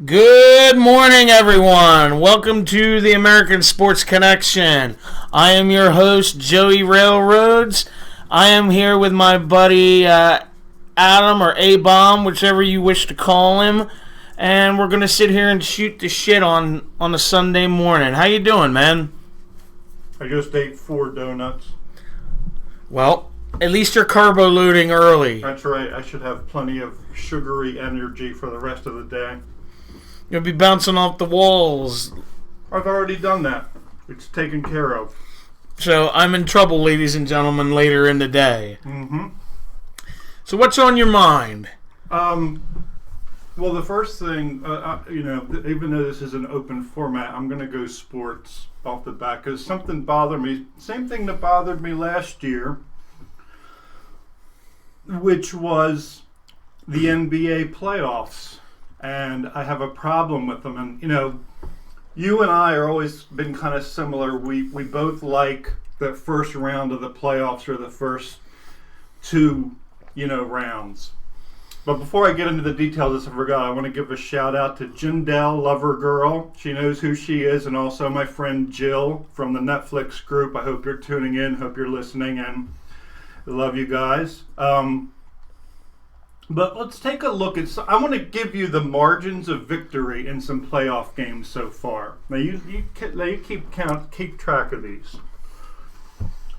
Good morning, everyone. Welcome to the American Sports Connection. I am your host, Joey Railroads. I am here with my buddy Adam, or A-Bomb, whichever you wish to call him. And we're going to sit here and shoot the shit on a Sunday morning. How you doing, man? I just ate 4 donuts. Well, at least you're carbo loading early. That's right. I should have plenty of sugary energy for the rest of the day. You'll be bouncing off the walls. I've already done that. It's taken care of. So I'm in trouble, ladies and gentlemen, later in the day. Mm-hmm. So what's on your mind? Well, the first thing, even though this is an open format, I'm going to go sports off the bat because something bothered me. Same thing that bothered me last year, which was the NBA playoffs. And I have a problem with them. And, you and I are always been kind of similar. We both like the first round of the playoffs or the first 2, rounds. But before I get into the details, I forgot, I want to give a shout out to Jindal Lover Girl. She knows who she is. And also my friend Jill from the Netflix group. I hope you're tuning in. Hope you're listening. And I love you guys. But let's take a look at. I want to give you the margins of victory in some playoff games so far. Now you keep track of these.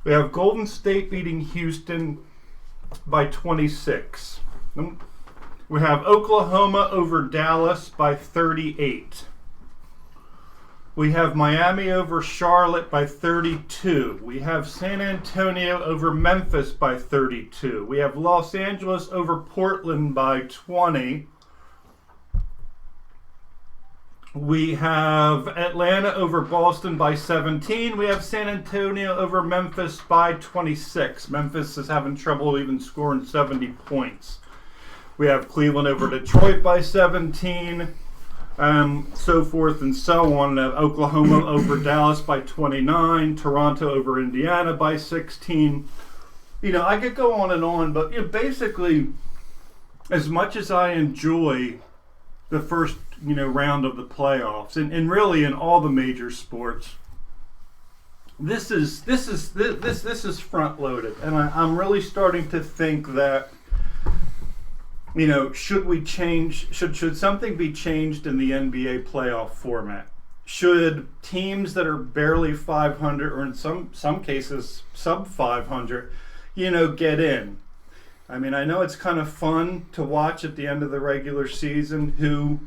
We have Golden State beating Houston by 26. We have Oklahoma over Dallas by 38. We have Miami over Charlotte by 32. We have San Antonio over Memphis by 32. We have Los Angeles over Portland by 20. We have Atlanta over Boston by 17. We have San Antonio over Memphis by 26. Memphis is having trouble even scoring 70 points. We have Cleveland over Detroit by 17. So forth and so on. Oklahoma over Dallas by 29. Toronto over Indiana by 16. I could go on and on, but basically, as much as I enjoy the first round of the playoffs, and really in all the major sports, this is front loaded, and I'm really starting to think that. Should we change? Should something be changed in the NBA playoff format? Should teams that are barely 500, or in some cases sub 500, get in? I mean, I know it's kind of fun to watch at the end of the regular season who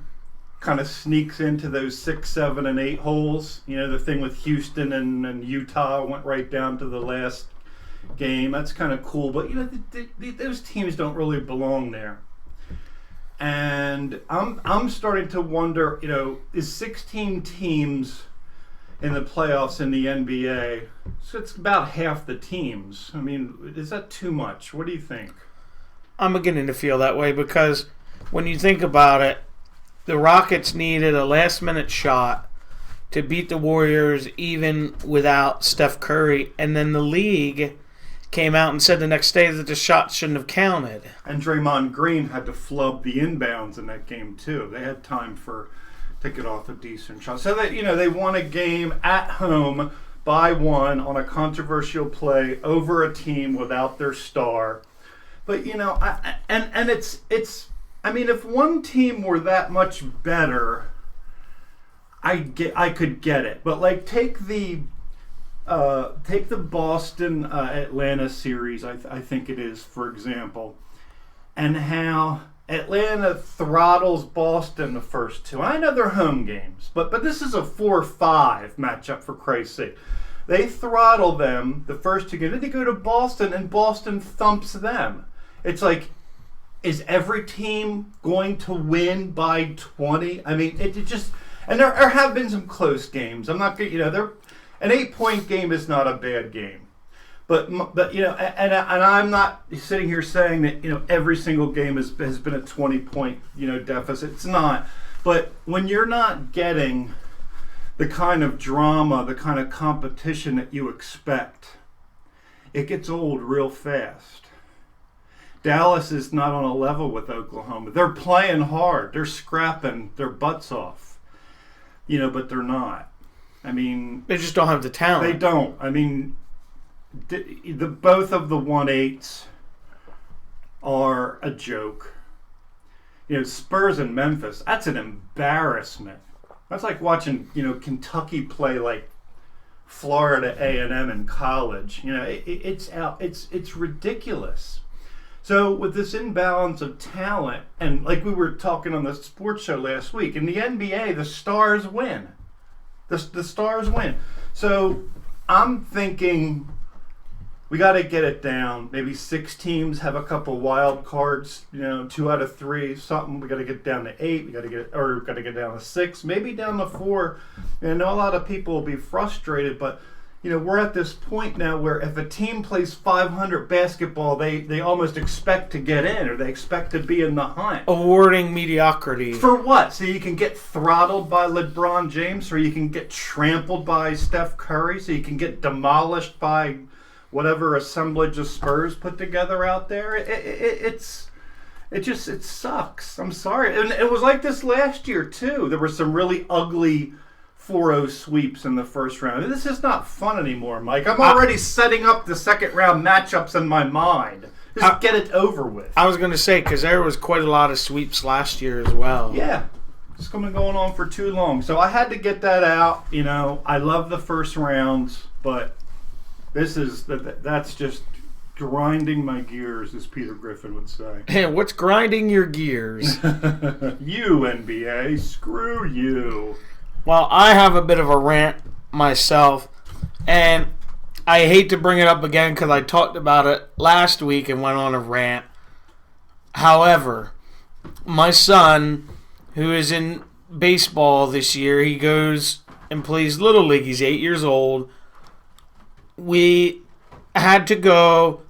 kind of sneaks into those 6, 7, and 8 holes. The thing with Houston and Utah went right down to the last game. That's kind of cool, but those teams don't really belong there. And I'm starting to wonder, is 16 teams in the playoffs in the NBA? So it's about half the teams. I mean, is that too much? What do you think? I'm beginning to feel that way because when you think about it, the Rockets needed a last-minute shot to beat the Warriors even without Steph Curry, and then the league came out and said the next day that the shot shouldn't have counted. And Draymond Green had to flub the inbounds in that game too. They had time to get off a decent shot. So that they won a game at home by 1 on a controversial play over a team without their star. But it's I mean, if one team were that much better, I could get it. But take the Boston Atlanta series, I think it is, for example, and how Atlanta throttles Boston the first 2. I know they're home games, but this is a 4-5 matchup, for Christ's sake. They throttle them the first 2 games. Then they go to Boston, and Boston thumps them. It's like, is every team going to win by 20? I mean, it just, and there have been some close games. I'm not going, an 8-point game is not a bad game, but and I'm not sitting here saying that every single game has been a 20-point deficit. It's not. But when you're not getting the kind of drama, the kind of competition that you expect, it gets old real fast. Dallas is not on a level with Oklahoma. They're playing hard. They're scrapping their butts off. But they're not. I mean, they just don't have the talent. They don't. I mean, both of the 1-8s are a joke. Spurs and Memphis, that's an embarrassment. That's like watching, Kentucky play like Florida A&M in college. It's ridiculous. So with this imbalance of talent, and like we were talking on the sports show last week, in the NBA, the stars win. The stars win. So I'm thinking we got to get it down. Maybe 6 teams, have a couple wild cards. 2 out of 3, something. We got to get down to 8. We got to get down to 6, maybe down to 4. And I know a lot of people will be frustrated, but we're at this point now where if a team plays 500 basketball, they almost expect to get in, or they expect to be in the hunt. Awarding mediocrity. For what? So you can get throttled by LeBron James, or you can get trampled by Steph Curry, so you can get demolished by whatever assemblage of Spurs put together out there. It sucks. I'm sorry. And it was like this last year, too. There were some really ugly 4-0 sweeps in the first round. This is not fun anymore, Mike. I'm already setting up the second round matchups in my mind. Just get it over with. I was going to say, because there was quite a lot of sweeps last year as well. Yeah. It's been going on for too long. So I had to get that out. I love the first rounds, but that's just grinding my gears, as Peter Griffin would say. Hey, what's grinding your gears? You, NBA. Screw you. Well, I have a bit of a rant myself, and I hate to bring it up again because I talked about it last week and went on a rant. However, my son, who is in baseball this year, he goes and plays Little League. He's 8 years old. We had to go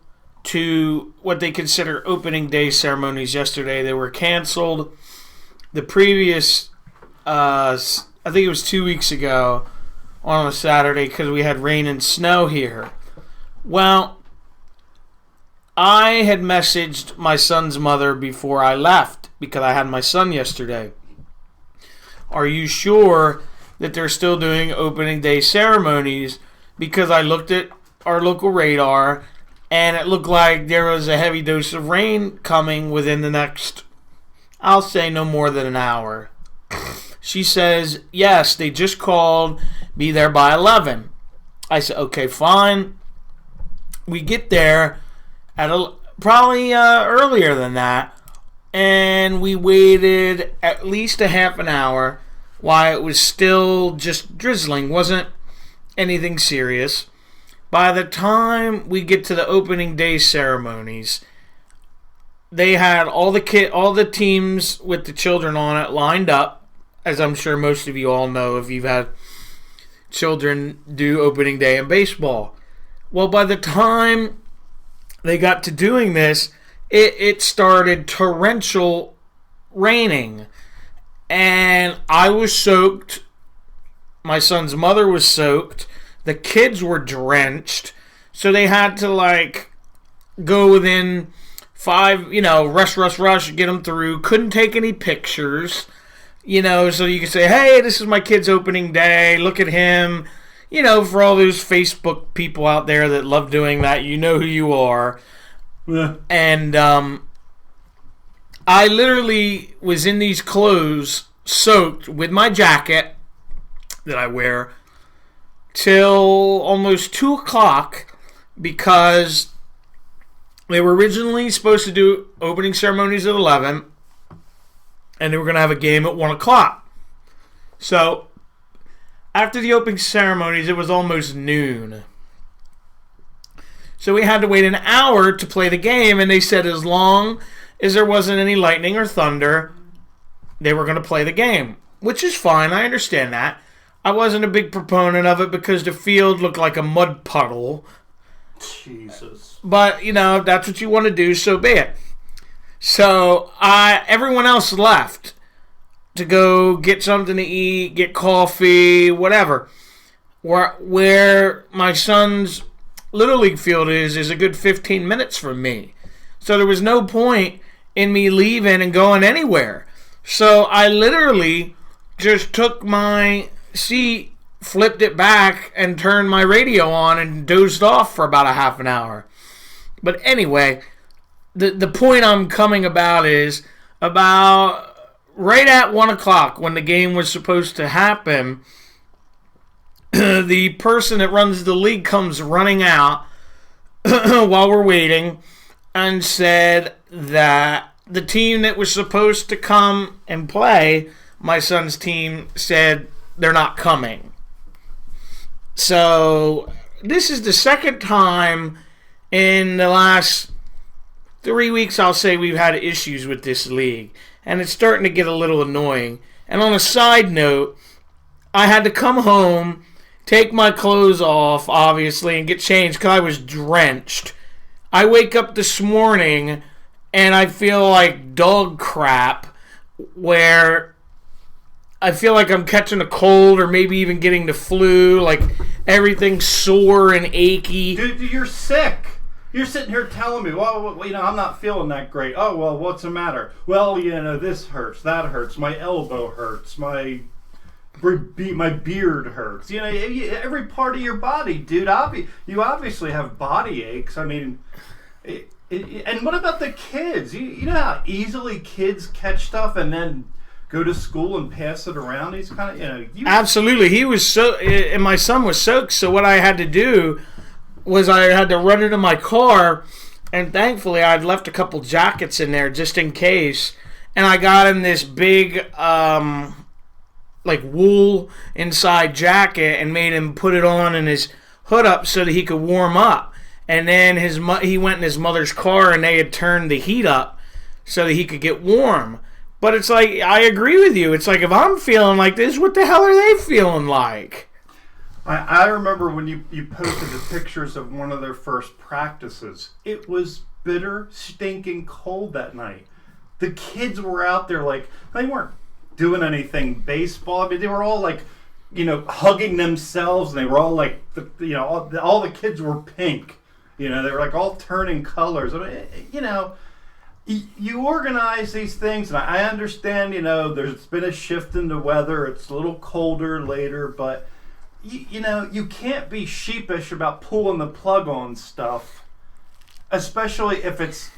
to what they consider opening day ceremonies yesterday. They were canceled the previous I think it was 2 weeks ago on a Saturday because we had rain and snow here. Well, I had messaged my son's mother before I left because I had my son yesterday. Are you sure that they're still doing opening day ceremonies? Because I looked at our local radar and it looked like there was a heavy dose of rain coming within the next, I'll say no more than an hour. She says, yes, they just called, be there by 11. I said, okay, fine. We get there at probably earlier than that, and we waited at least a half an hour while it was still just drizzling. Wasn't anything serious. By the time we get to the opening day ceremonies, they had all the teams with the children on it lined up. As I'm sure most of you all know if you've had children do opening day in baseball. Well, by the time they got to doing this, it started torrential raining. And I was soaked. My son's mother was soaked. The kids were drenched. So they had to, go within 5, rush, get them through. Couldn't take any pictures. So you can say, hey, this is my kid's opening day. Look at him. For all those Facebook people out there that love doing that, you know who you are. Yeah. And I literally was in these clothes, soaked with my jacket that I wear, till almost 2 o'clock because they were originally supposed to do opening ceremonies at 11. And they were going to have a game at 1 o'clock. So, after the opening ceremonies, it was almost noon. So we had to wait an hour to play the game, and they said as long as there wasn't any lightning or thunder, they were going to play the game. Which is fine, I understand that. I wasn't a big proponent of it because the field looked like a mud puddle. Jesus. But, if that's what you want to do, so be it. So everyone else left to go get something to eat, get coffee, whatever. Where my son's Little League field is a good 15 minutes from me. So there was no point in me leaving and going anywhere. So I literally just took my seat, flipped it back, and turned my radio on and dozed off for about a half an hour. But anyway, the point I'm coming about is about right at 1 o'clock when the game was supposed to happen, the person that runs the league comes running out while we're waiting and said that the team that was supposed to come and play, my son's team, said they're not coming. So this is the second time in the last 3 weeks, I'll say, we've had issues with this league. And it's starting to get a little annoying. And on a side note, I had to come home, take my clothes off, obviously, and get changed because I was drenched. I wake up this morning and I feel like dog crap, where I feel like I'm catching a cold or maybe even getting the flu, like everything's sore and achy. Dude, you're sick. You're sitting here telling me, well, I'm not feeling that great. Oh, well, what's the matter? Well, this hurts, that hurts, my elbow hurts, my beard hurts. Every part of your body, dude. You obviously have body aches. I mean, and what about the kids? You know how easily kids catch stuff and then go to school and pass it around? He's kind of, Absolutely. He was and my son was soaked, so what I had to do was I had to run into my car, and thankfully I'd left a couple jackets in there just in case, and I got him this big wool inside jacket and made him put it on and his hood up so that he could warm up. And then he went in his mother's car and they had turned the heat up so that he could get warm. But it's like, I agree with you. It's like, if I'm feeling like this, what the hell are they feeling like? I remember when you posted the pictures of one of their first practices. It was bitter, stinking cold that night. The kids were out there they weren't doing anything baseball. I mean, they were all hugging themselves, and they were all all the kids were pink. They were all turning colors. I mean, you organize these things, and I understand, there's been a shift in the weather. It's a little colder later, but you can't be sheepish about pulling the plug on stuff, especially if it's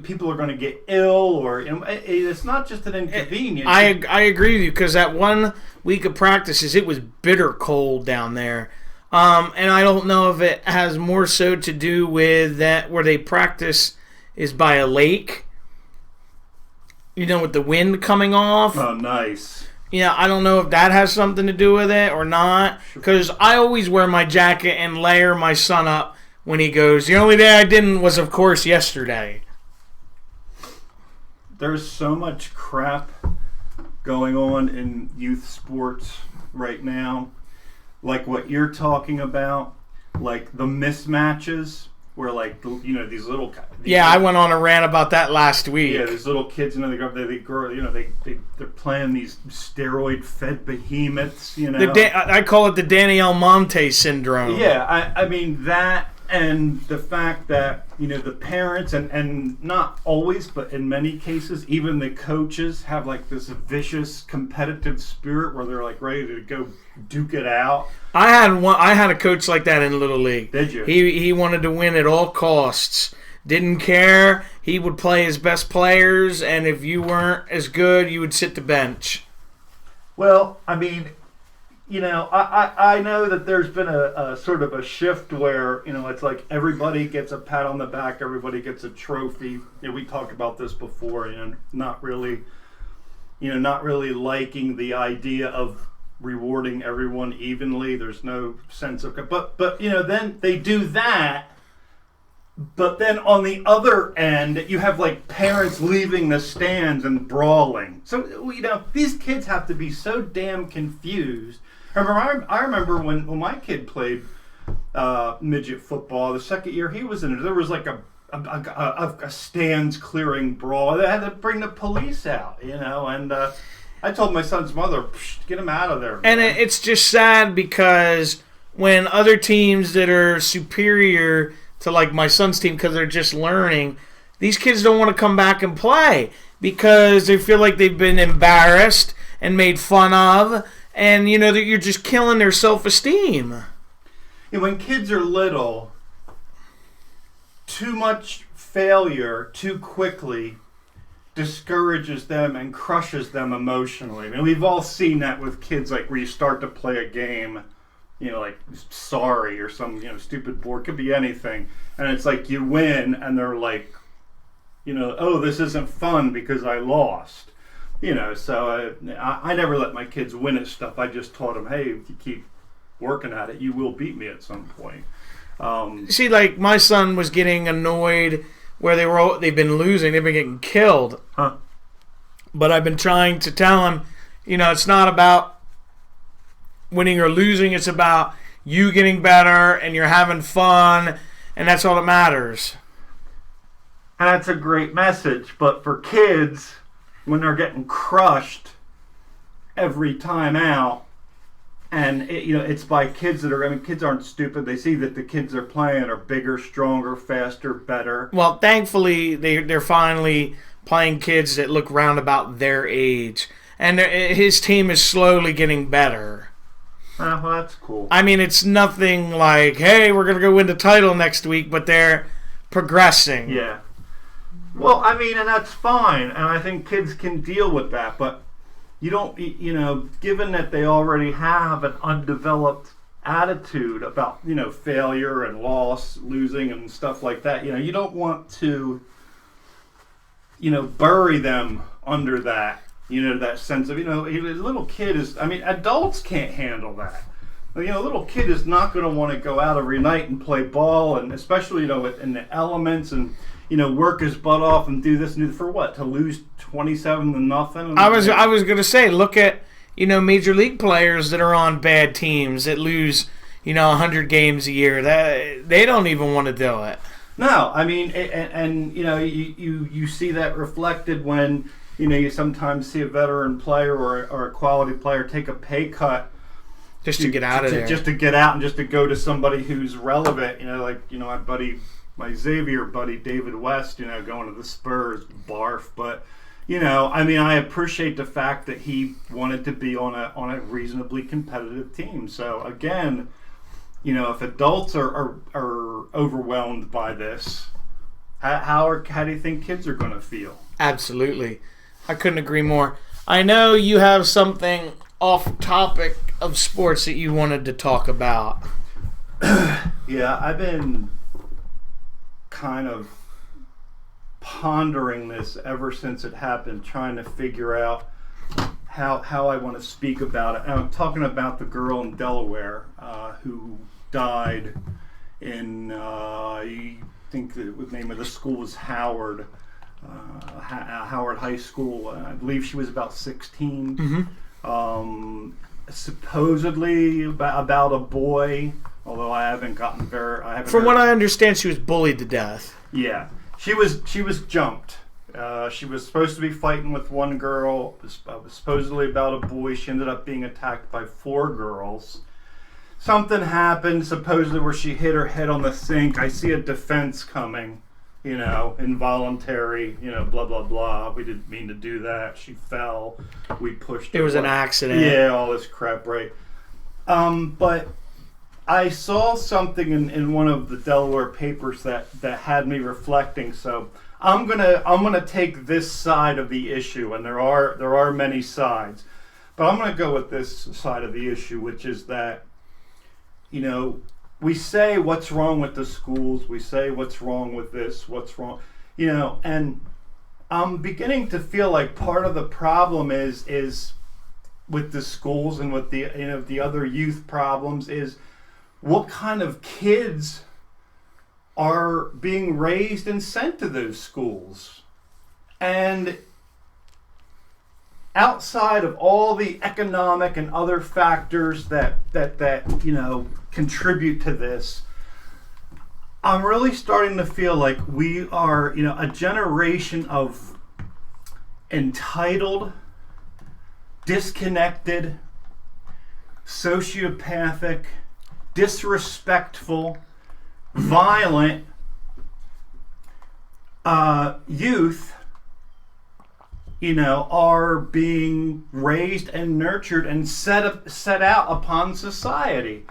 people are going to get ill, or it's not just an inconvenience. I agree with you, because that 1 week of practices, it was bitter cold down there, and I don't know if it has more so to do with that where they practice is by a lake, with the wind coming off. Oh, nice. Yeah, I don't know if that has something to do with it or not, because I always wear my jacket and layer my son up when he goes. The only day I didn't was, of course, yesterday. There's so much crap going on in youth sports right now, like what you're talking about, like the mismatches, where these little. I went on a rant about that last week. Yeah, these little kids, they're playing these steroid-fed behemoths. I call it the Danny Almonte syndrome. Yeah, I mean that, and the fact that the parents and not always, but in many cases, even the coaches have this vicious competitive spirit where they're ready to go duke it out. I had a coach like that in Little League. Did you? He wanted to win at all costs. Didn't care. He would play his best players, and if you weren't as good, you would sit the bench. Well, I mean, I know that there's been a sort of a shift where, it's like everybody gets a pat on the back, everybody gets a trophy. We talked about this before, not really liking the idea of rewarding everyone evenly. There's no sense of, but then they do that. But then on the other end, you have parents leaving the stands and brawling. So, these kids have to be so damn confused. I remember when my kid played midget football, the second year he was in it, there was a stands clearing brawl. They had to bring the police out, and I told my son's mother, get him out of there. Man. And it's just sad because when other teams that are superior to my son's team, because they're just learning, these kids don't want to come back and play because they feel like they've been embarrassed and made fun of, and that you're just killing their self-esteem. And when kids are little, too much failure too quickly discourages them and crushes them emotionally. I mean, we've all seen that with kids, like where you start to play a game, like Sorry or some, stupid board, could be anything. And it's like you win and they're like, oh, this isn't fun because I lost. So I never let my kids win at stuff. I just taught them, hey, if you keep working at it, you will beat me at some point. See, like my son was getting annoyed where they've been losing, they've been getting killed. Huh. But I've been trying to tell him, it's not about winning or losing, it's about you getting better and you're having fun, and that's all that matters. And that's a great message, but for kids, when they're getting crushed every time out, and it's by kids kids aren't stupid. They see that the kids they're playing are bigger, stronger, faster, better. Well, thankfully, they're finally playing kids that look round about their age. And his team is slowly getting better. Well, that's cool. I mean, it's nothing like, hey, we're going to go win the title next week, but they're progressing. Yeah. Well, I mean, and that's fine. And I think kids can deal with that. But you don't, given that they already have an undeveloped attitude about, failure and loss, losing and stuff like that, you don't want to, bury them under that, that sense of, a little kid is, adults can't handle that. A little kid is not going to want to go out every night and play ball, and especially, in the elements and, work his butt off and do this and do for what? To lose 27-0? I was going to say, look at, major league players that are on bad teams that lose, 100 games a year. That they don't even want to do it. No, I mean, and you see that reflected when, you sometimes see a veteran player or a quality player take a pay cut just to get out of there. Just to get out and just to go to somebody who's relevant, my Xavier buddy David West, going to the Spurs, barf. But, I appreciate the fact that he wanted to be on a reasonably competitive team. So again, if adults are overwhelmed by this, how do you think kids are going to feel? Absolutely, I couldn't agree more. I know you have something off topic of sports that you wanted to talk about. Yeah, I've been kind of pondering this ever since it happened, trying to figure out how I want to speak about it. And I'm talking about the girl in Delaware who died in, I think the name of the school was Howard High School. I believe she was about 16. Mm-hmm. Supposedly about a boy, although I haven't gotten From what I understand, she was bullied to death. Yeah, she was jumped. She was supposed to be fighting with one girl. It was supposedly about a boy. She ended up being attacked by 4 girls. Something happened, supposedly, where she hit her head on the sink. I see a defense coming, involuntary, blah, blah, blah. We didn't mean to do that. She fell. We pushed her. It was an accident. Yeah, all this crap, right? But I saw something in one of the Delaware papers that had me reflecting. So I'm gonna take this side of the issue, and there are many sides, but I'm gonna go with this side of the issue, which is that, we say what's wrong with the schools, we say what's wrong with this, what's wrong, and I'm beginning to feel like part of the problem is with the schools and with the other youth problems is what kind of kids are being raised and sent to those schools. And outside of all the economic and other factors that contribute to this, I'm really starting to feel like we are, a generation of entitled, disconnected, sociopathic, disrespectful, violent, youth, are being raised and nurtured and set out upon society.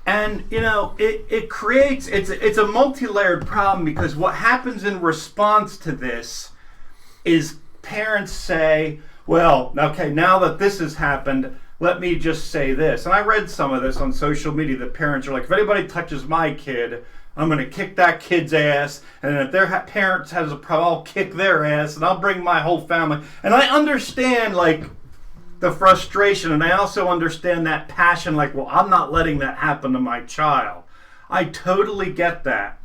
And, it creates, it's a multi-layered problem, because what happens in response to this is parents say, well, okay, now that this has happened, let me just say this. And I read some of this on social media. The parents are like, if anybody touches my kid, I'm going to kick that kid's ass. And if their parents has a problem, I'll kick their ass. And I'll bring my whole family. And I understand, the frustration. And I also understand that passion. Well, I'm not letting that happen to my child. I totally get that.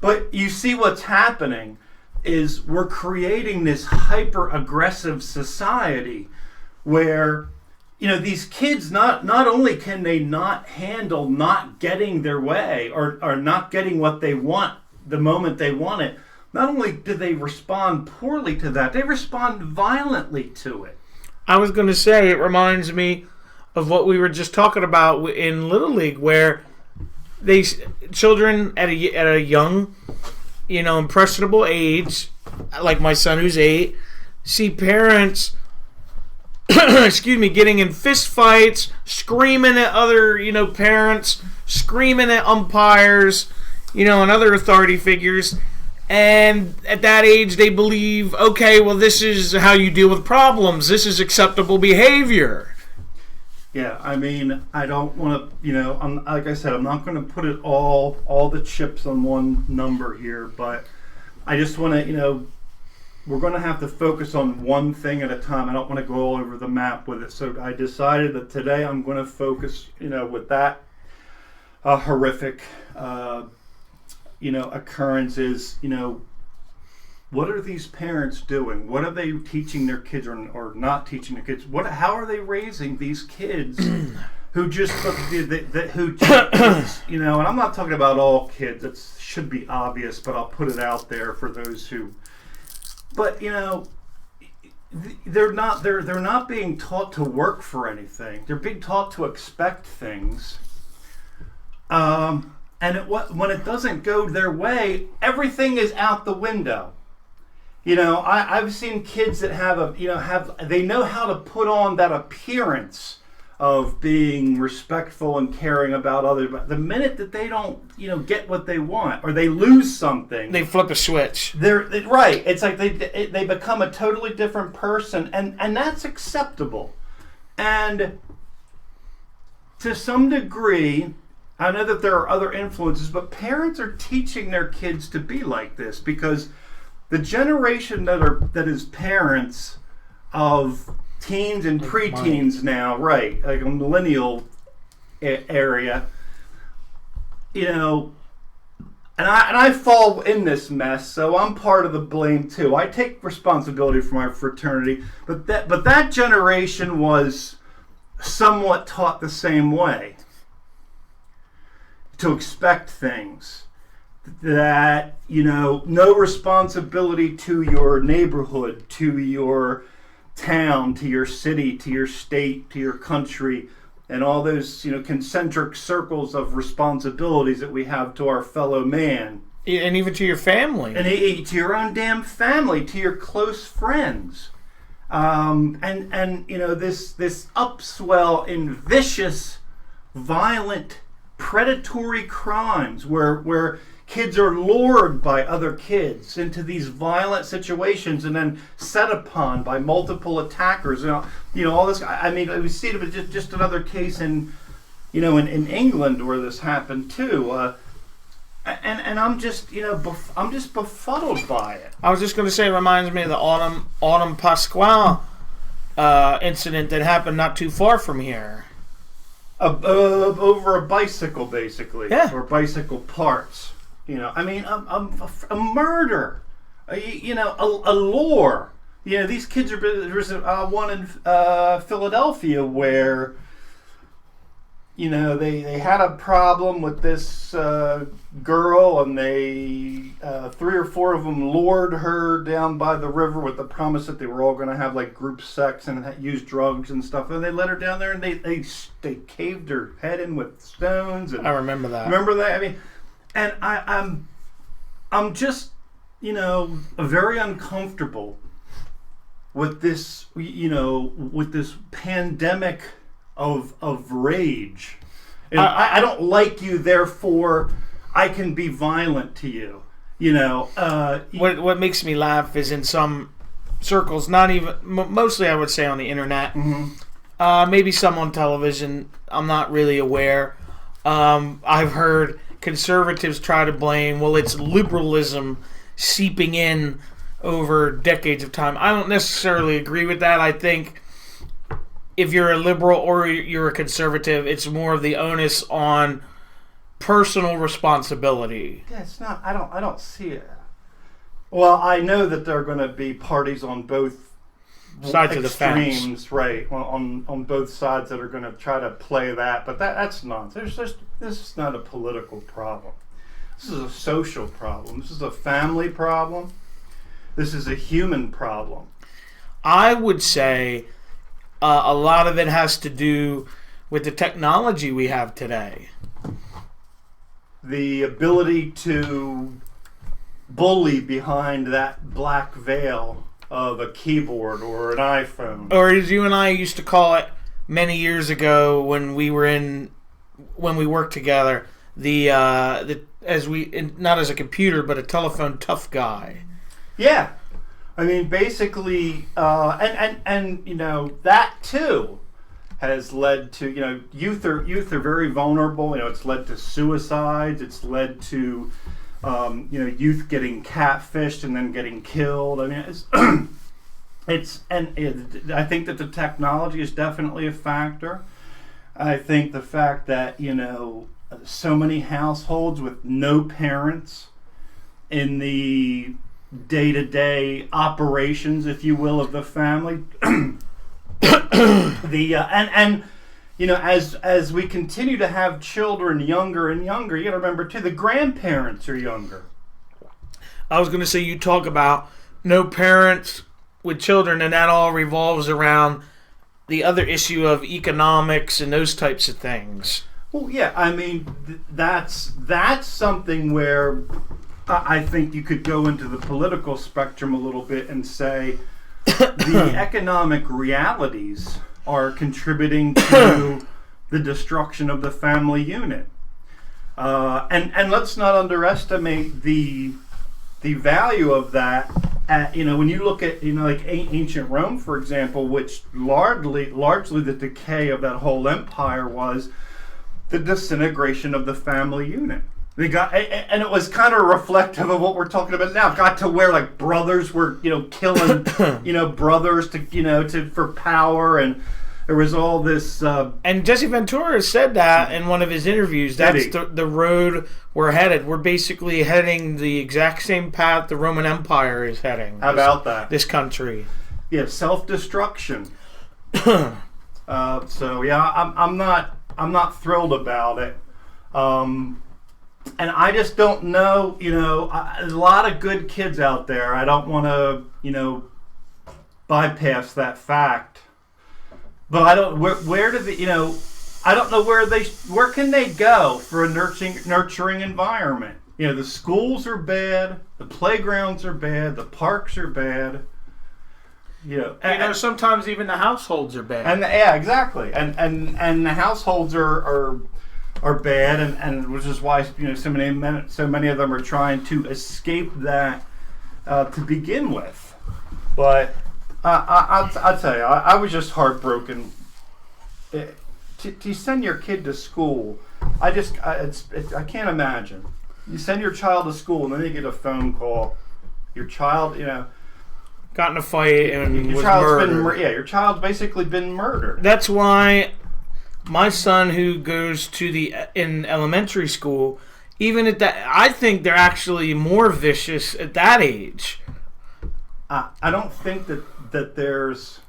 But you see what's happening is we're creating this hyper-aggressive society where these kids not only can they not handle not getting their way or not getting what they want the moment they want it, not only do they respond poorly to that, they respond violently to it. I was going to say, it reminds me of what we were just talking about in Little League, where children at a young, impressionable age, like my son who's 8, see parents getting in fist fights, screaming at other, parents, screaming at umpires, and other authority figures. And at that age, they believe, okay, well, this is how you deal with problems. This is acceptable behavior. Yeah, I mean, I don't want to, like I said, I'm not going to put it all the chips on one number here, but I just want to, we're going to have to focus on one thing at a time. I don't want to go all over the map with it. So I decided that today I'm going to focus, with that horrific, occurrences. What are these parents doing? What are they teaching their kids or not teaching their kids? How are they raising these kids who just, and I'm not talking about all kids. It should be obvious, but I'll put it out there for those who. But they're not being taught to work for anything. They're being taught to expect things. And when it doesn't go their way, everything is out the window. I've seen kids that they know how to put on that appearance of being respectful and caring about others. But the minute that they don't, get what they want, or they lose something, they flip a switch. They're right. It's like they become a totally different person, and that's acceptable. And to some degree, I know that there are other influences, but parents are teaching their kids to be like this, because the generation that is parents of teens and preteens now, right, like a millennial area, and I fall in this mess, so I'm part of the blame too. I take responsibility for my fraternity, but that generation was somewhat taught the same way, to expect things. That, no responsibility to your neighborhood, to your town, to your city, to your state, to your country, and all those, concentric circles of responsibilities that we have to our fellow man. And even to your family. And to your own damn family, to your close friends. And this upswell in vicious, violent, predatory crimes where kids are lured by other kids into these violent situations and then set upon by multiple attackers. All this. I mean, we see it just another case in England where this happened too. And I'm just befuddled by it. I was just going to say, it reminds me of the Autumn Pasquale incident that happened not too far from here. Over a bicycle, basically. Yeah. Or bicycle parts. A murder. A lure. These kids are. There's one in Philadelphia where, they had a problem with this girl, and they 3 or 4 of them lured her down by the river with the promise that they were all going to have group sex and use drugs and stuff. And they let her down there, and they caved her head in with stones. And I remember that. Remember that? I mean, and I'm just, very uncomfortable with this, with this pandemic of rage. And I don't like you, therefore I can be violent to you. What makes me laugh is in some circles, not even mostly I would say on the internet, maybe some on television. I'm not really aware. I've heard conservatives try to blame, well, it's liberalism seeping in over decades of time. I don't necessarily agree with that. I think if you're a liberal or you're a conservative, it's more of the onus on personal responsibility. Yeah, it's not. I don't see it. Well, I know that there are going to be parties on both sides of the fence, extremes, right? On both sides that are going to try to play that, but that's nonsense. This is not a political problem. This is a social problem. This is a family problem. This is a human problem. I would say a lot of it has to do with the technology we have today. The ability to bully behind that black veil of a keyboard or an iPhone. Or as you and I used to call it many years ago when we worked together, not as a computer but a telephone tough guy. Yeah. I mean, basically, and that too has led to, youth are very vulnerable. It's led to suicides. It's led to, youth getting catfished and then getting killed. I mean, I think that the technology is definitely a factor. I think the fact that, so many households with no parents in the day-to-day operations, if you will, of the family. As we continue to have children younger and younger, you got to remember too, the grandparents are younger. I was going to say, you talk about no parents with children, and that all revolves around the other issue of economics and those types of things. Well, yeah, I mean, that's something where I think you could go into the political spectrum a little bit and say the economic realities are contributing to the destruction of the family unit. And let's not underestimate the value of that. When you look at like ancient Rome, for example, which largely the decay of that whole empire was the disintegration of the family unit. They got, and it was kind of reflective of what we're talking about now. Got to where like brothers were, killing, brothers for power, and there was all this. And Jesse Ventura said that in one of his interviews. That's the road we're headed. We're basically heading the exact same path the Roman Empire is heading. How about that? This country. Yeah, self-destruction. So yeah, I'm not thrilled about it. And I just don't know, there's a lot of good kids out there. I don't want to, bypass that fact. But I don't, where do they, I don't know where can they go for a nurturing environment? The schools are bad, the playgrounds are bad, the parks are bad. Sometimes even the households are bad. And yeah, exactly. And the households are bad, and which is why so many of them are trying to escape that to begin with. But I'll tell you, I was just heartbroken. To send your kid to school, I can't imagine. You send your child to school, and then you get a phone call. Your child, got in a fight and your was child's murdered. your child's basically been murdered. That's why my son, who goes in elementary school, even at that, I think they're actually more vicious at that age. I don't think that there's...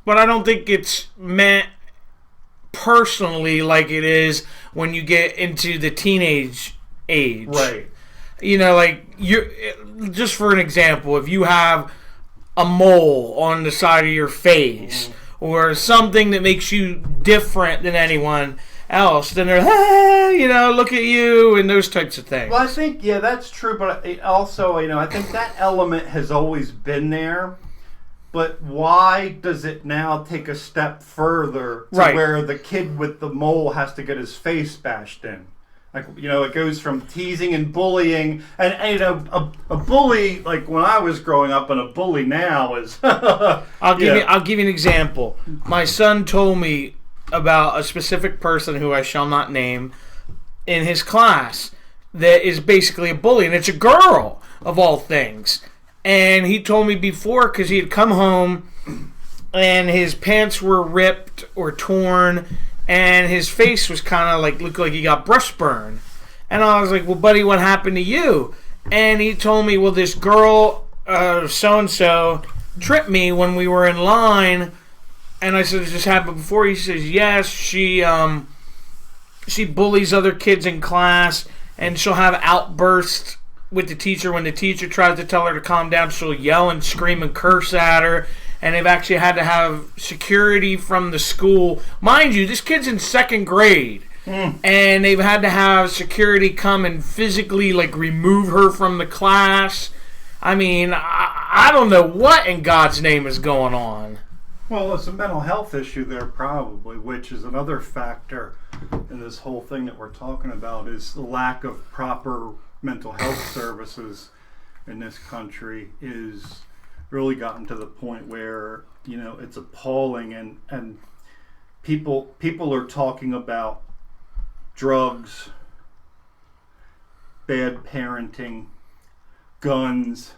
But I don't think it's meant personally like it is when you get into the teenage age. Right. Just for an example, if you have a mole on the side of your face, or something that makes you different than anyone, else, then they're, look at you, and those types of things. Well, I think, that's true, but it also, I think that element has always been there. But why does it now take a step further to where the kid with the mole has to get his face bashed in? Like, it goes from teasing and bullying. And a bully, like when I was growing up, and a bully now is... I'll give you an example. My son told me about a specific person who I shall not name in his class that is basically a bully. And it's a girl, of all things. And he told me before, because he had come home and his pants were ripped or torn and his face was kind of looked like he got brush burn. And I was like, well, buddy, what happened to you? And he told me, well, this girl, so-and-so, tripped me when we were in line. And I said, has this happened before? He says, yes, she bullies other kids in class and she'll have outbursts with the teacher. When the teacher tries to tell her to calm down, she'll yell and scream and curse at her. And they've actually had to have security from the school. Mind you, this kid's in second grade. And they've had to have security come and physically remove her from the class. I mean, I don't know what in God's name is going on. Well, it's a mental health issue there probably, which is another factor in this whole thing that we're talking about, is the lack of proper mental health services in this country is really gotten to the point where it's appalling, and people are talking about drugs, bad parenting, guns,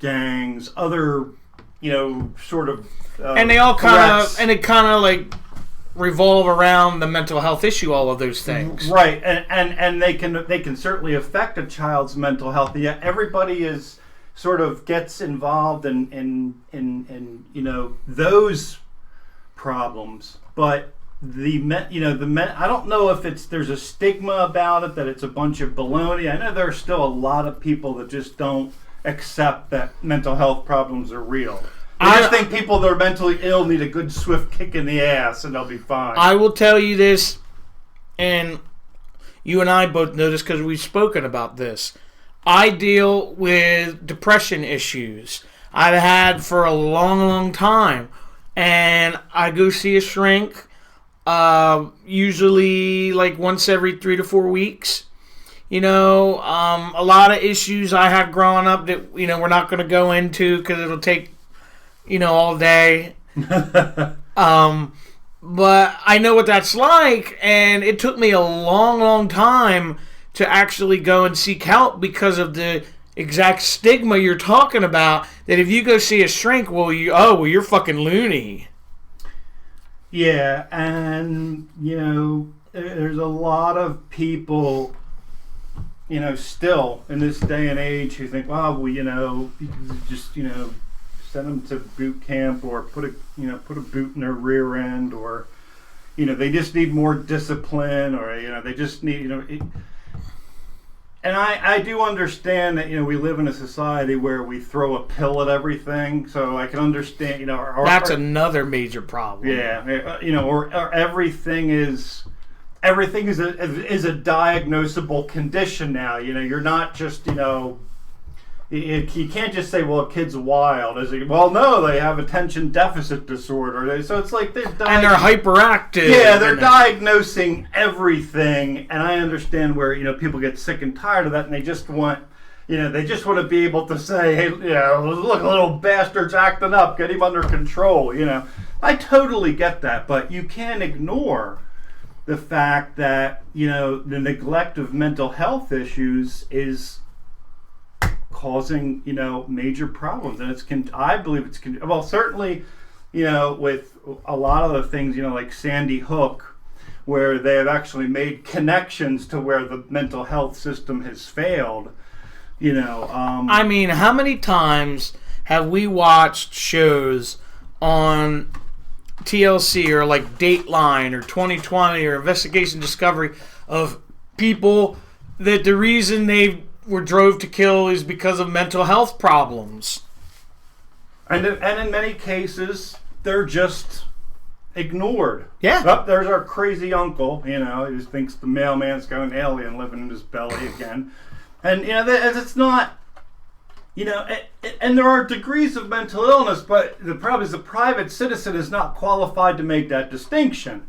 gangs, other sort of and they all kind of revolve around the mental health issue, all of those things. Right, and they can certainly affect a child's mental health. Yeah, everybody is sort of gets involved in those problems, but I don't know if there's a stigma about it, that it's a bunch of baloney. I know there are still a lot of people that just don't accept that mental health problems are real. I just think people that are mentally ill need a good swift kick in the ass and they'll be fine. I will tell you this, and you and I both know this because we've spoken about this. I deal with depression issues. I've had for a long, long time. And I go see a shrink usually once every 3 to 4 weeks. A lot of issues I had growing up that, we're not going to go into because it'll take all day. But I know what that's like, and it took me a long, long time to actually go and seek help because of the exact stigma you're talking about, that if you go see a shrink, you're fucking loony. Yeah, and, there's a lot of people, still in this day and age who think, you can just, send them to boot camp, or put a boot in their rear end, or they just need more discipline, or they just need and I do understand that we live in a society where we throw a pill at everything, so I can understand that's another major problem. Yeah, or everything is a diagnosable condition now. You're not just you can't just say, well, a kid's wild. No, they have attention deficit disorder. So it's like and they're hyperactive. Yeah, they're diagnosing everything, and I understand where people get sick and tired of that, and they just want to be able to say, hey, look, little bastard's acting up, get him under control. I totally get that, but you can't ignore the fact that the neglect of mental health issues is causing major problems, and I believe it's certainly with a lot of the things like Sandy Hook, where they have actually made connections to where the mental health system has failed. I mean, how many times have we watched shows on TLC or Dateline or 2020 or Investigation Discovery of people that the reason they were drove to kill is because of mental health problems. And in many cases, they're just ignored. Yeah. Oh, there's our crazy uncle, he just thinks the mailman's got an alien living in his belly again. And, it's not, and there are degrees of mental illness, but the problem is the private citizen is not qualified to make that distinction.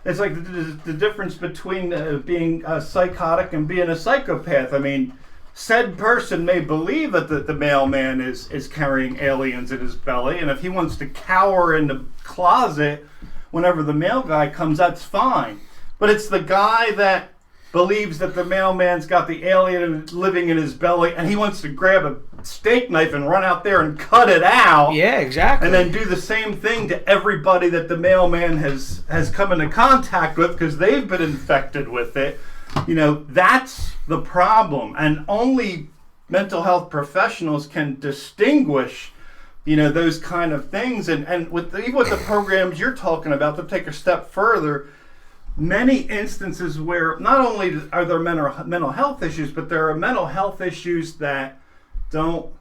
It's like the difference between being psychotic and being a psychopath. I mean, said person may believe that the mailman is carrying aliens in his belly, and if he wants to cower in the closet whenever the mail guy comes, that's fine. But it's the guy that believes that the mailman's got the alien living in his belly, and he wants to grab a steak knife and run out there and cut it out. Yeah, exactly. And then do the same thing to everybody that the mailman has come into contact with because they've been infected with it. That's the problem. And only mental health professionals can distinguish, those kind of things. And even with the programs you're talking about, to take a step further, many instances where not only are there mental health issues, but there are mental health issues that don't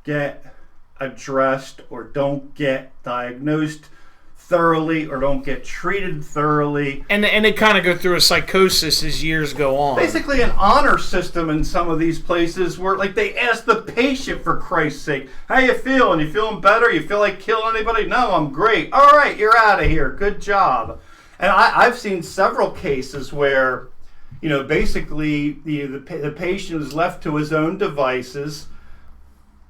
get addressed or don't get diagnosed thoroughly or don't get treated thoroughly. And they kind of go through a psychosis as years go on. Basically an honor system in some of these places where they ask the patient, for Christ's sake, how you feeling? You feeling better? You feel like killing anybody? No, I'm great. All right, you're out of here. Good job. And I've seen several cases where, basically the patient is left to his own devices,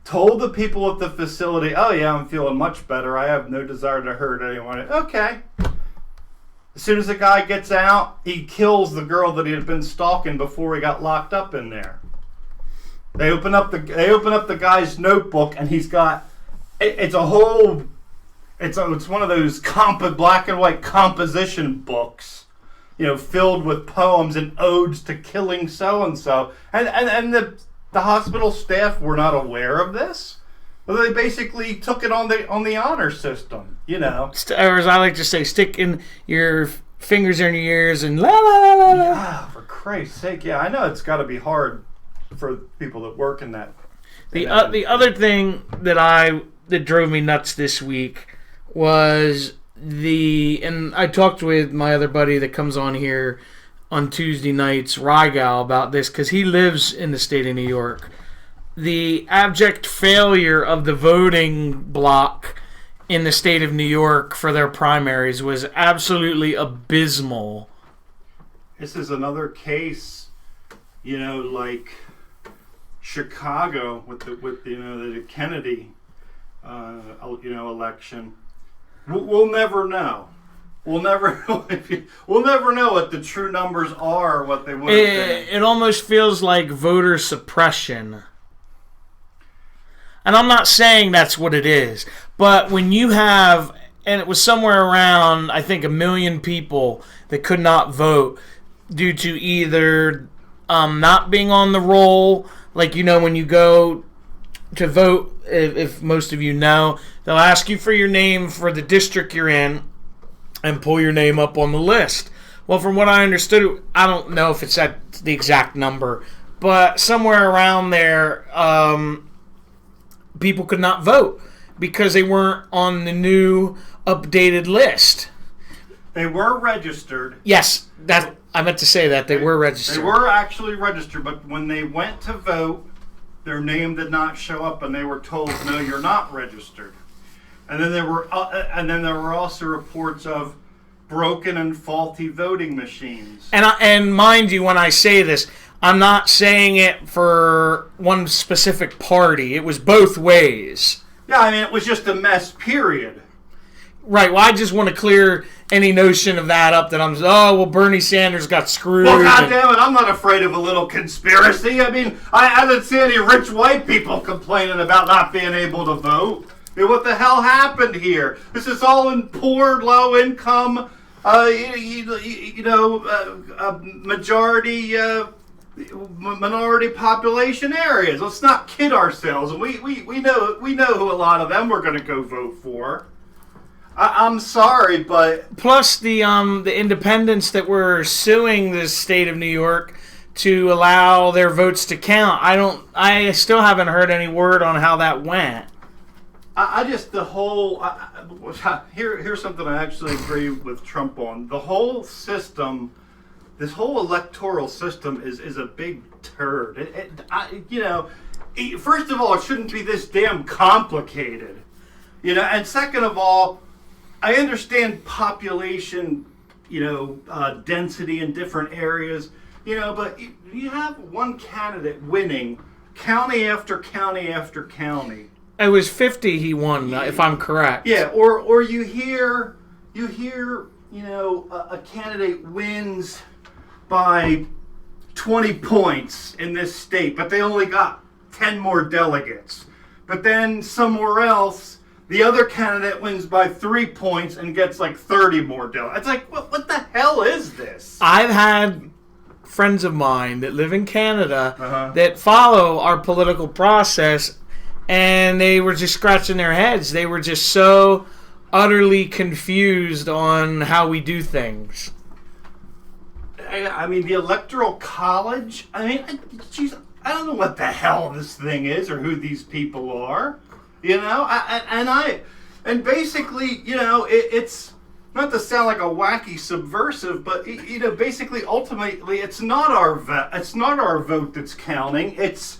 told the people at the facility, oh yeah, I'm feeling much better. I have no desire to hurt anyone. Okay. As soon as the guy gets out, he kills the girl that he had been stalking before he got locked up in there. They open up the guy's notebook, and he's got it's one of those black and white composition books, filled with poems and odes to killing so and so, and the hospital staff were not aware of this. Well, they basically took it on the honor system, Or as I like to say, stick in your fingers in your ears and la la la la la. Yeah, for Christ's sake, yeah, I know it's got to be hard for people that work in that. The other thing that drove me nuts this week was and I talked with my other buddy that comes on here on Tuesday nights, Rygal, about this because he lives in the state of New York. The abject failure of the voting bloc in the state of New York for their primaries was absolutely abysmal. This is another case, like Chicago with the Kennedy, election. We'll never know. We'll never know what the true numbers are, what they would have been. It almost feels like voter suppression. And I'm not saying that's what it is, but when you have, and it was somewhere around, I think, 1 million people that could not vote due to either not being on the roll, like, when you go to vote, if most of you know, they'll ask you for your name for the district you're in, and pull your name up on the list. Well, from what I understood, I don't know if it's at the exact number, but somewhere around there, people could not vote because they weren't on the new updated list. They were registered. Yes, I meant to say that. They were registered. They were actually registered, but when they went to vote, their name did not show up, and they were told, no, you're not registered. And then there were also reports of broken and faulty voting machines. And mind you, when I say this, I'm not saying it for one specific party. It was both ways. Yeah, I mean, it was just a mess, period. Right, well, I just want to clear any notion of that up that Bernie Sanders got screwed. Well, goddammit, I'm not afraid of a little conspiracy. I mean, I didn't see any rich white people complaining about not being able to vote. What the hell happened here? This is all in poor, low-income, minority population areas. Let's not kid ourselves. And we know who a lot of them we're going to go vote for. I'm sorry, but plus the independents that were suing the state of New York to allow their votes to count. I still haven't heard any word on how that went. I just the whole here's something I actually agree with Trump on. The whole system, this whole electoral system is a big turd. First of all, it shouldn't be this damn complicated. And second of all, I understand population, density in different areas, but you have one candidate winning county after county after county. It was 50 he won, if I'm correct. Yeah, or you hear, a candidate wins by 20 points in this state, but they only got 10 more delegates. But then somewhere else, the other candidate wins by 3 points and gets like 30 more delegates. It's like, what the hell is this? I've had friends of mine that live in Canada that follow our political process, and they were just scratching their heads. They were just so utterly confused on how we do things. I mean, the Electoral College, geez, I don't know what the hell this thing is or who these people are, and basically, it's not to sound like a wacky subversive, but basically, ultimately, it's not our vote that's counting. It's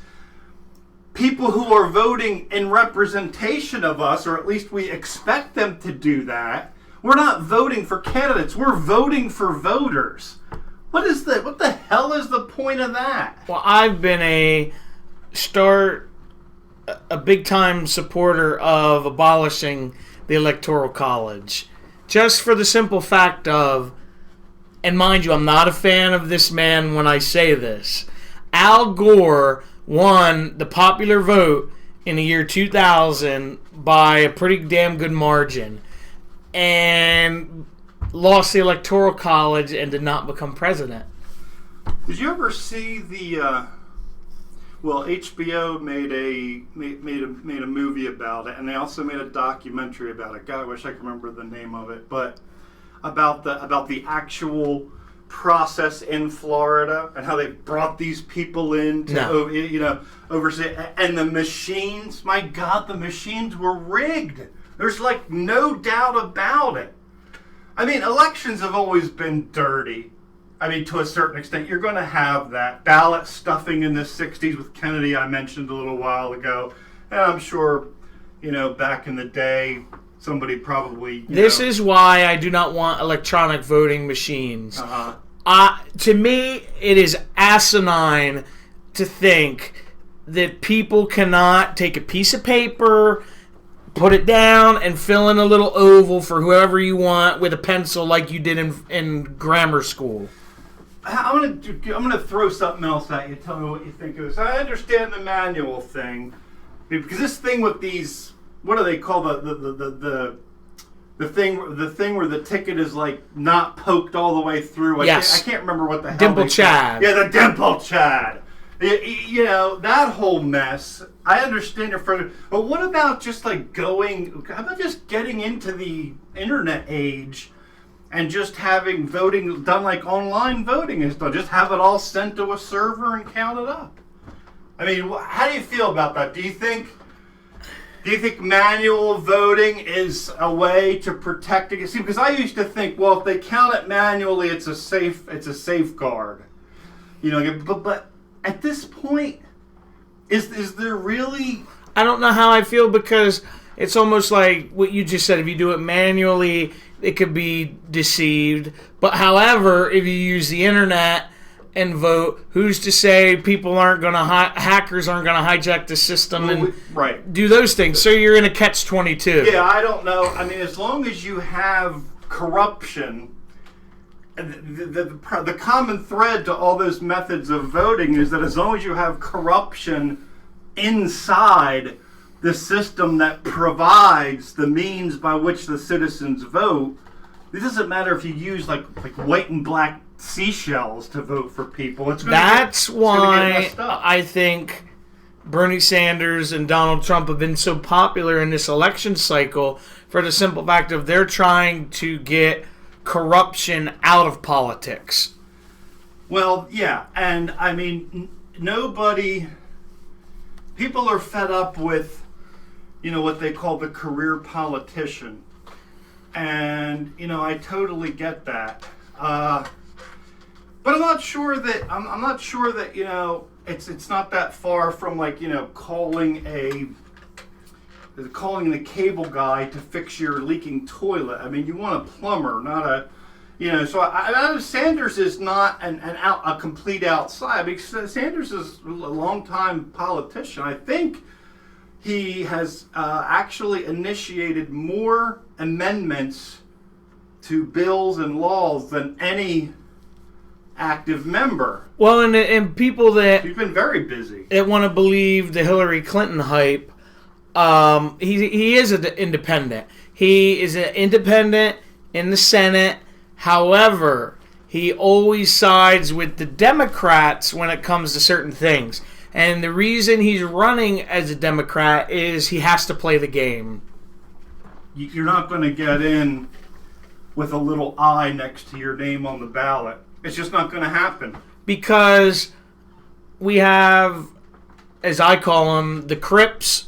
people who are voting in representation of us, or at least we expect them to do that. We're not voting for candidates. We're voting for voters. What the hell is the point of that? Well, I've been a big-time supporter of abolishing the Electoral College. Just for the simple fact of, and mind you, I'm not a fan of this man when I say this, Al Gore won the popular vote in the year 2000 by a pretty damn good margin and lost the Electoral College and did not become president. Did you ever see the HBO made a movie about it, and they also made a documentary about it. God, I wish I could remember the name of it, but about the actual process in Florida and how they brought these people in to oversee, and the machines. My God, the machines were rigged. There's like no doubt about it. I mean, elections have always been dirty. I mean, to a certain extent, you're going to have that ballot stuffing in the 60s with Kennedy I mentioned a little while ago. And I'm sure, back in the day, somebody probably... This is why I do not want electronic voting machines. To me, it is asinine to think that people cannot take a piece of paper, put it down, and fill in a little oval for whoever you want with a pencil like you did in grammar school. I'm gonna throw something else at you. Tell me what you think of this. I understand the manual thing, because this thing with these, what do they call the thing where the ticket is like not poked all the way through? Yes. I can't remember what the hell. Dimple Chad. Yeah, the Dimple Chad. That whole mess. I understand your friend, but what about just like how about just getting into the internet age and just having voting done like online voting is done? Just have it all sent to a server and count it up. I mean, how do you feel about that? Do you think manual voting is a way to protect it? See, because I used to think, well, if they count it manually, it's a safeguard. But at this point, is there really... I don't know how I feel, because it's almost like what you just said. If you do it manually, it could be deceived. But however, if you use the internet and vote, who's to say people aren't going to hackers aren't going to hijack the system and do those things? So you're in a catch-22. Yeah, I don't know. I mean, as long as you have corruption, the common thread to all those methods of voting is that as long as you have corruption inside the system that provides the means by which the citizens vote, it doesn't matter if you use like white and black seashells to vote for people. That's why I think Bernie Sanders and Donald Trump have been so popular in this election cycle, for the simple fact of they're trying to get corruption out of politics. Well, yeah, and I mean, people are fed up with, what they call the career politician. And, I totally get that. But I'm not sure that, it's not that far from calling the cable guy to fix your leaking toilet. I mean, you want a plumber, not a, so Sanders is not a complete outside. Because Sanders is a long-time politician. I think he has actually initiated more amendments to bills and laws than any active member. Well, and people that he's been very busy that want to believe the Hillary Clinton hype, he is an independent. He is an independent in the Senate. However, he always sides with the Democrats when it comes to certain things. And the reason he's running as a Democrat is he has to play the game. You're not going to get in with a little I next to your name on the ballot. It's just not going to happen. Because we have, as I call them, the Crips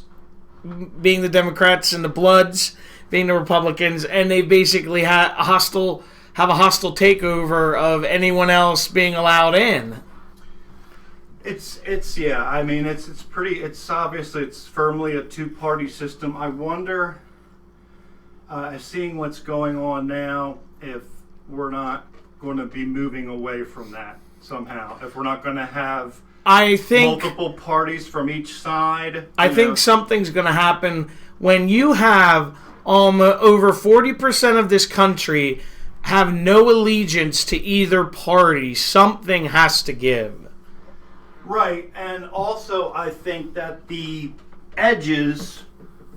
being the Democrats and the Bloods being the Republicans, and they basically have a hostile takeover of anyone else being allowed in. It's obviously it's firmly a two-party system. I wonder, seeing what's going on now, if we're not going to be moving away from that somehow. If we're not going to have multiple parties from each side. I think something's going to happen when you have over 40% of this country have no allegiance to either party. Something has to give. Right, and also I think that the edges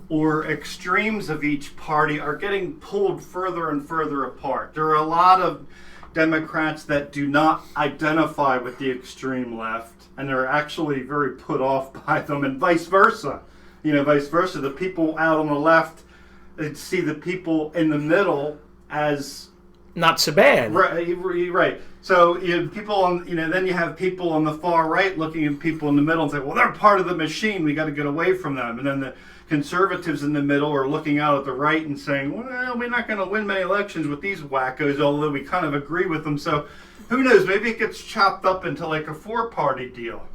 or extremes of each party are getting pulled further and further apart. There are a lot of Democrats that do not identify with the extreme left, and they're actually very put off by them, and vice versa. The people out on the left see the people in the middle as not so bad. Right. So then you have people on the far right looking at people in the middle and say, well, they're part of the machine. We got to get away from them. And then the conservatives in the middle are looking out at the right and saying, well, we're not going to win many elections with these wackos, although we kind of agree with them. So who knows? Maybe it gets chopped up into like a four-party deal.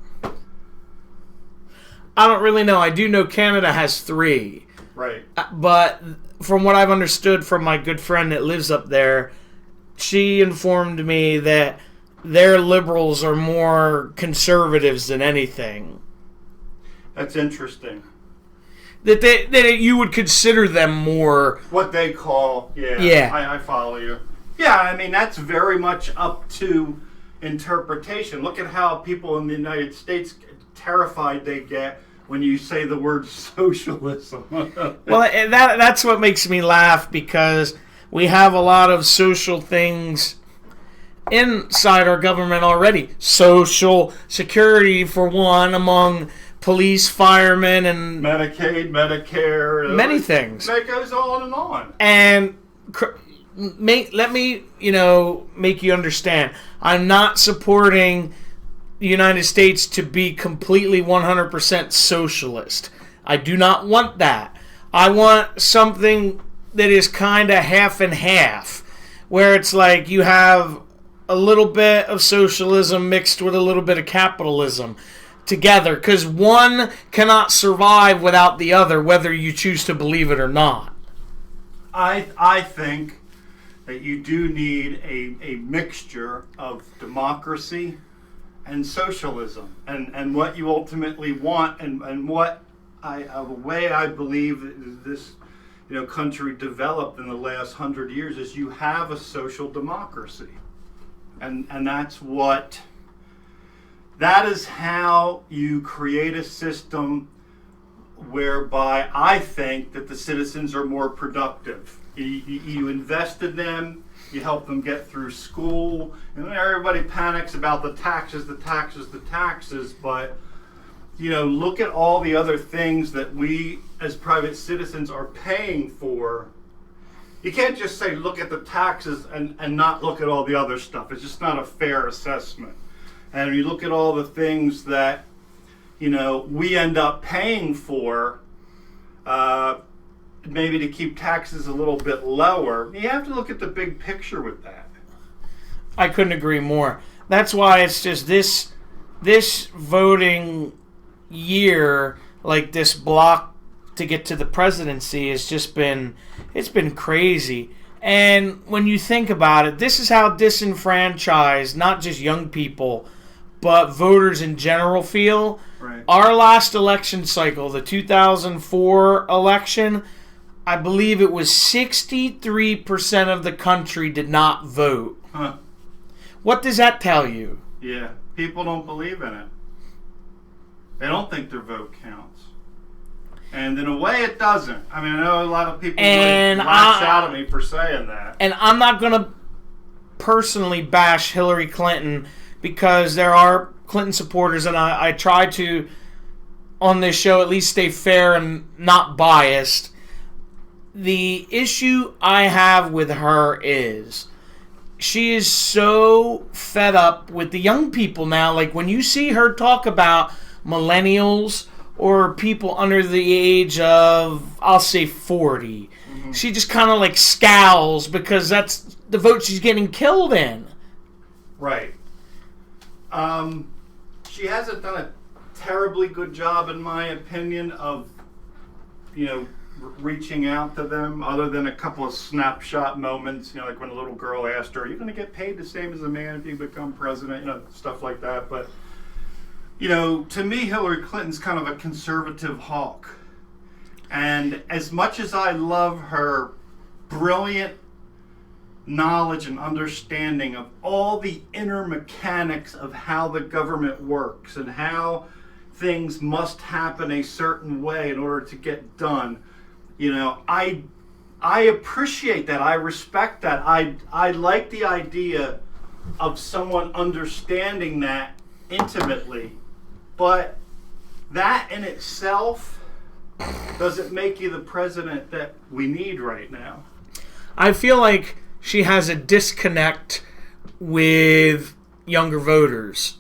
I don't really know. I do know Canada has 3. Right. But from what I've understood from my good friend that lives up there, she informed me that their liberals are more conservatives than anything. That's interesting. That you would consider them more what they call, yeah. I follow you. Yeah, I mean, that's very much up to interpretation. Look at how people in the United States terrified they get when you say the word socialism. Well, that's what makes me laugh, because we have a lot of social things inside our government already. Social security, for one, among police, firemen, and Medicaid, Medicare, many things. That goes on and on. And let me, make you understand. I'm not supporting the United States to be completely 100% socialist. I do not want that. I want something that is kind of half and half, where it's like you have a little bit of socialism mixed with a little bit of capitalism together, because one cannot survive without the other, whether you choose to believe it or not. I think that you do need a mixture of democracy and socialism, and what you ultimately want, and what the way I believe this country developed in the last 100 years is you have a social democracy, and that is how you create a system whereby I think that the citizens are more productive. You invest in them, you help them get through school, and everybody panics about the taxes, but look at all the other things that we as private citizens are paying for. You can't just say look at the taxes and not look at all the other stuff. It's just not a fair assessment. And you look at all the things that we end up paying for, maybe to keep taxes a little bit lower. You have to look at the big picture with that. I couldn't agree more. That's why it's just this voting year, like this block to get to the presidency, has just been crazy. And when you think about it, this is how disenfranchised not just young people but voters in general feel. Right. Our last election cycle, the 2004 election, I believe it was 63% of the country did not vote. Huh. What does that tell you? Yeah, people don't believe in it. They don't think their vote counts. And in a way, it doesn't. I mean, I know a lot of people lash out at me for saying that. And I'm not going to personally bash Hillary Clinton, because there are Clinton supporters, and I try to, on this show, at least stay fair and not biased. The issue I have with her is she is so fed up with the young people now. Like, when you see her talk about millennials or people under the age of, I'll say, 40, she just kind of like scowls, because that's the vote she's getting killed in. Right. She hasn't done a terribly good job, in my opinion, of, reaching out to them, other than a couple of snapshot moments, like when a little girl asked her, "Are you going to get paid the same as a man if you become president?" Stuff like that. But, to me, Hillary Clinton's kind of a conservative hawk. And as much as I love her brilliant knowledge and understanding of all the inner mechanics of how the government works and how things must happen a certain way in order to get done, I appreciate that. I respect that. I like the idea of someone understanding that intimately, but that in itself doesn't make you the president that we need right now. I feel like she has a disconnect with younger voters.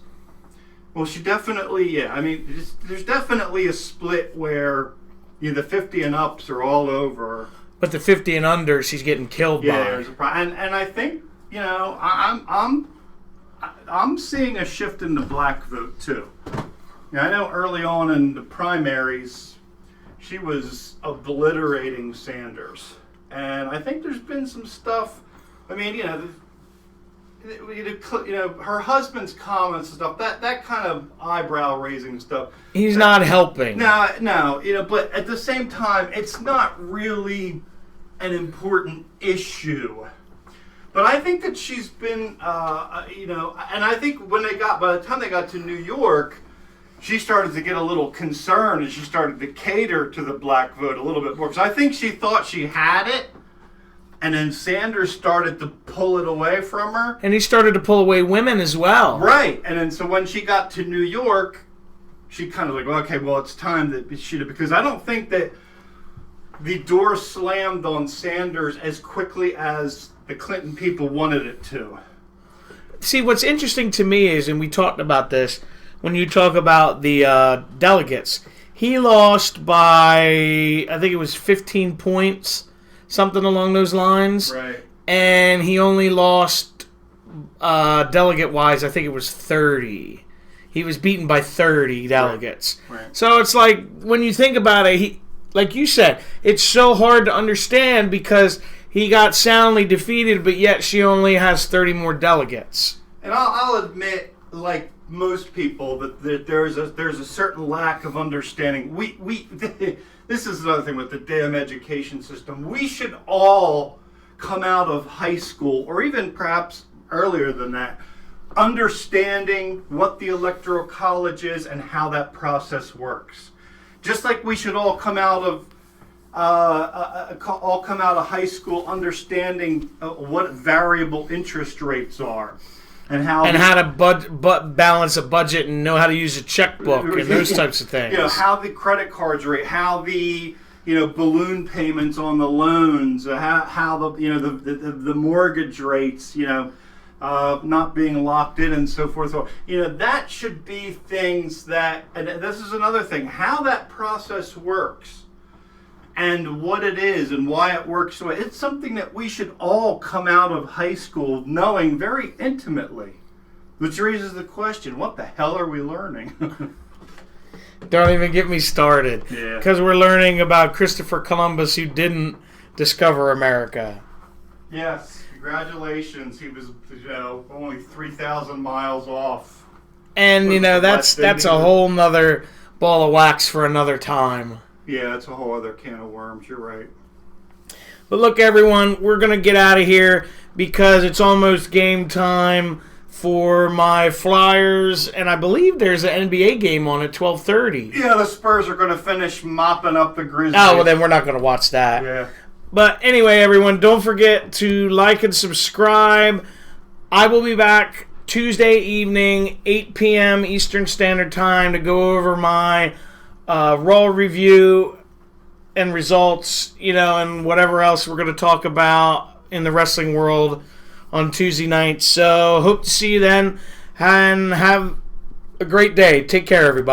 Well, she definitely, yeah. I mean, there's definitely a split where the 50 and ups are all over. But the 50 and under, she's getting killed by. Yeah, there's a problem. And I think, I'm seeing a shift in the black vote too. I know early on in the primaries, she was obliterating Sanders. And I think there's been some stuff. I mean, her husband's comments and stuff, that kind of eyebrow-raising stuff. He's not helping. No, but at the same time, it's not really an important issue. But I think that she's been, and I think by the time they got to New York, she started to get a little concerned, and she started to cater to the black vote a little bit more. Because I think she thought she had it, and then Sanders started to pull it away from her. And he started to pull away women as well. Right. And then so when she got to New York, she kind of like, well, okay, well, it's time that because I don't think that the door slammed on Sanders as quickly as the Clinton people wanted it to. See, what's interesting to me is, and we talked about this, when you talk about the delegates, he lost by, I think it was 15 points. Something along those lines. Right. And he only lost, delegate-wise, I think it was 30. He was beaten by 30 delegates. Right. So it's like, when you think about it, like you said, it's so hard to understand because he got soundly defeated, but yet she only has 30 more delegates. And I'll admit, like most people, that there's a certain lack of understanding. This is another thing with the damn education system. We should all come out of high school, or even perhaps earlier than that, understanding what the Electoral College is and how that process works. Just like we should all come out of high school understanding what variable interest rates are. And how to balance a budget and know how to use a checkbook and those types of things. How the credit cards rate, how the balloon payments on the loans, how the mortgage rates, not being locked in and so forth. So, that should be things that, and this is another thing, how that process works and what it is and why it works the way. It's something that we should all come out of high school knowing very intimately. Which raises the question, what the hell are we learning? Don't even get me started. Yeah. Because we're learning about Christopher Columbus, who didn't discover America. Yes, congratulations. He was, only 3,000 miles off. And, that's a whole nother ball of wax for another time. Yeah, that's a whole other can of worms. You're right. But look, everyone, we're going to get out of here because it's almost game time for my Flyers, and I believe there's an NBA game on at 12:30. Yeah, the Spurs are going to finish mopping up the Grizzlies. Oh, well, then we're not going to watch that. Yeah. But anyway, everyone, don't forget to like and subscribe. I will be back Tuesday evening, 8 p.m. Eastern Standard Time, to go over my Raw review and results, and whatever else we're going to talk about in the wrestling world on Tuesday night. So hope to see you then, and have a great day. Take care, everybody.